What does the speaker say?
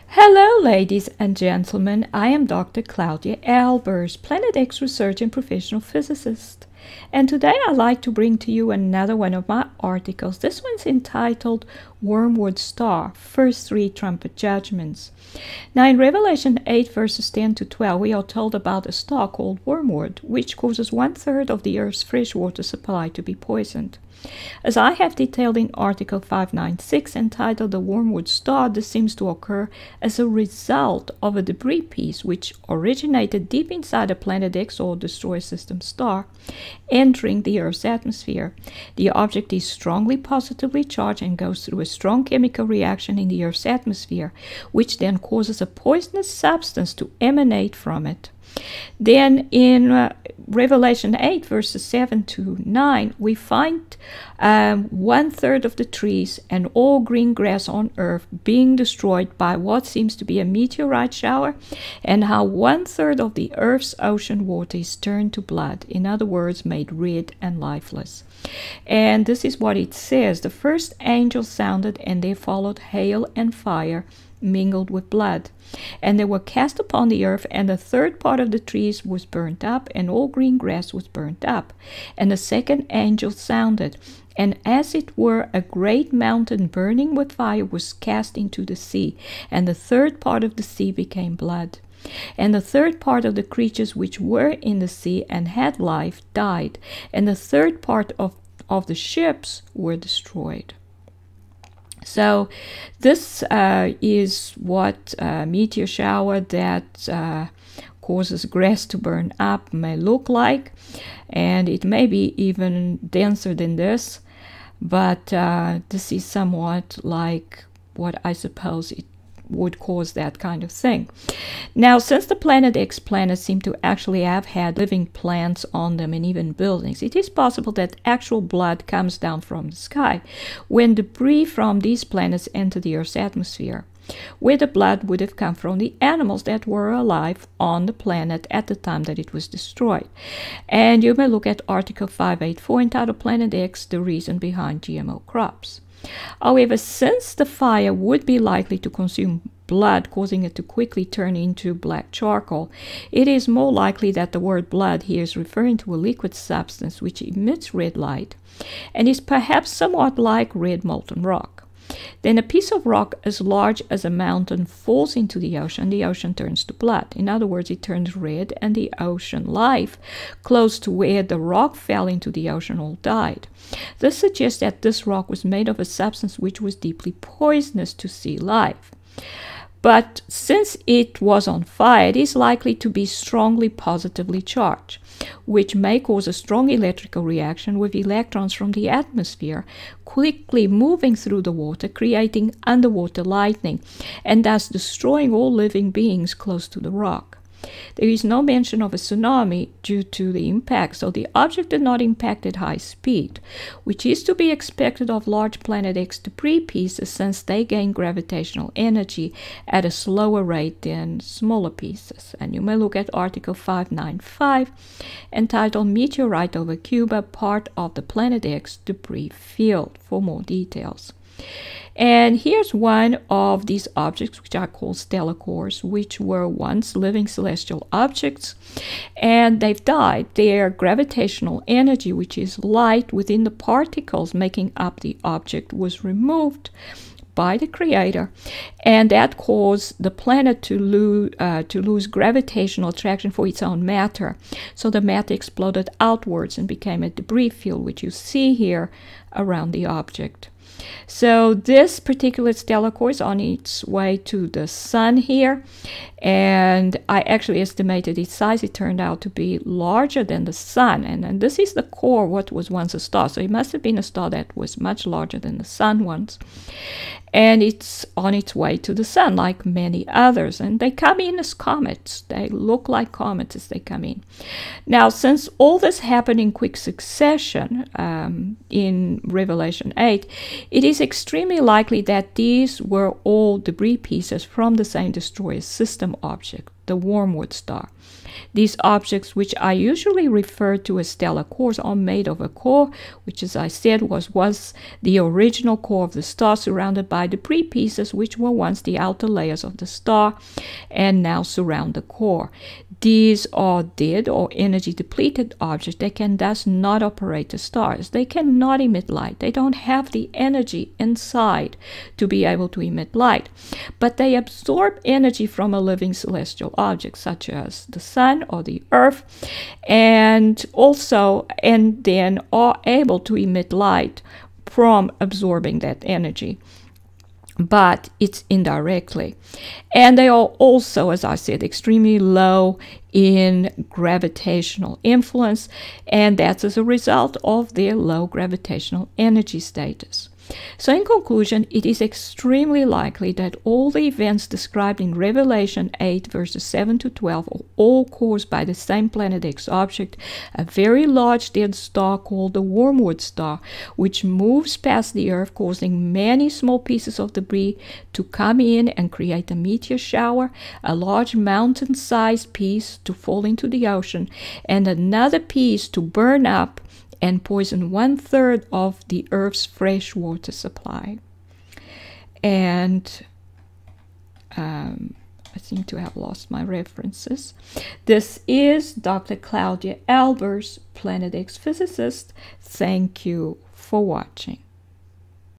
Hello, ladies and gentlemen. I am Dr. Claudia Albers, Planet X research and professional physicist. And today I'd like to bring to you another one of my articles. This one's entitled Wormwood Star, First Three Trumpet Judgments. Now in Revelation 8 verses 10 to 12, we are told about a star called wormwood, which causes 1/3 of the Earth's freshwater supply to be poisoned. As I have detailed in Article 596 entitled The Wormwood Star, this seems to occur as a result of a debris piece which originated deep inside a Planet X or Destroyer System star, entering the Earth's atmosphere. The object is strongly positively charged and goes through a strong chemical reaction in the Earth's atmosphere, which then causes a poisonous substance to emanate from it. Then in Revelation 8 verses 7 to 9, we find 1/3 of the trees and all green grass on earth being destroyed by what seems to be a meteorite shower, and how 1/3 of the earth's ocean water is turned to blood, in other words, made red and lifeless. And this is what it says: the first angel sounded, and there followed hail and fire mingled with blood, and they were cast upon the earth, and a third part of the trees was burnt up, and all green grass was burnt up. And the second angel sounded, and as it were a great mountain burning with fire was cast into the sea, and the third part of the sea became blood. And the third part of the creatures which were in the sea and had life died, and the third part of the ships were destroyed. So this is what a meteor shower that causes grass to burn up may look like, and it may be even denser than this, but this is somewhat like what I suppose it would cause that kind of thing. Now, since the Planet X planets seem to actually have had living plants on them and even buildings, it is possible that actual blood comes down from the sky when debris from these planets enter the Earth's atmosphere, where the blood would have come from the animals that were alive on the planet at the time that it was destroyed. And you may look at Article 584 entitled Planet X, the reason behind GMO crops. However, since the fire would be likely to consume blood, causing it to quickly turn into black charcoal, it is more likely that the word blood here is referring to a liquid substance which emits red light and is perhaps somewhat like red molten rock. Then a piece of rock as large as a mountain falls into the ocean turns to blood. In other words, it turns red, and the ocean life close to where the rock fell into the ocean all died. This suggests that this rock was made of a substance which was deeply poisonous to sea life. But since it was on fire, it is likely to be strongly positively charged, which may cause a strong electrical reaction with electrons from the atmosphere quickly moving through the water, creating underwater lightning, and thus destroying all living beings close to the rock. There is no mention of a tsunami due to the impact, so the object did not impact at high speed, which is to be expected of large Planet X debris pieces since they gain gravitational energy at a slower rate than smaller pieces. And you may look at Article 595 entitled Meteorite over Cuba, part of the Planet X debris field, for more details. And here's one of these objects, which I call stellar cores, which were once living celestial objects, and they've died. Their gravitational energy, which is light within the particles making up the object, was removed by the Creator, and that caused the planet to lose gravitational attraction for its own matter. So the matter exploded outwards and became a debris field, which you see here around the object. So this particular stellar core is on its way to the sun here, and I actually estimated its size. It turned out to be larger than the sun, and this is the core, what was once a star. So it must have been a star that was much larger than the sun once, and it's on its way to the sun like many others, and they come in as comets. They look like comets as they come in. Now, since all this happened in quick succession in Revelation 8, It is extremely likely that these were all debris pieces from the same destroyer system object, the Wormwood Star. These objects, which I usually refer to as stellar cores, are made of a core, which, as I said, was the original core of the star, surrounded by debris pieces, which were once the outer layers of the star and now surround the core. These are dead or energy depleted objects. They can thus not operate as stars. They cannot emit light. They don't have the energy inside to be able to emit light. But they absorb energy from a living celestial object, such as the sun or the earth, and then are able to emit light from absorbing that energy. But it's indirectly. And they are also, as I said, extremely low in gravitational influence, and that's as a result of their low gravitational energy status. So in conclusion, it is extremely likely that all the events described in Revelation 8 verses 7 to 12 are all caused by the same Planet X object, a very large dead star called the Wormwood Star, which moves past the Earth, causing many small pieces of debris to come in and create a meteor shower, a large mountain-sized piece to fall into the ocean, and another piece to burn up and poison 1/3 of the Earth's fresh water supply. And I seem to have lost my references. This is Dr. Claudia Albers, Planet X physicist. Thank you for watching.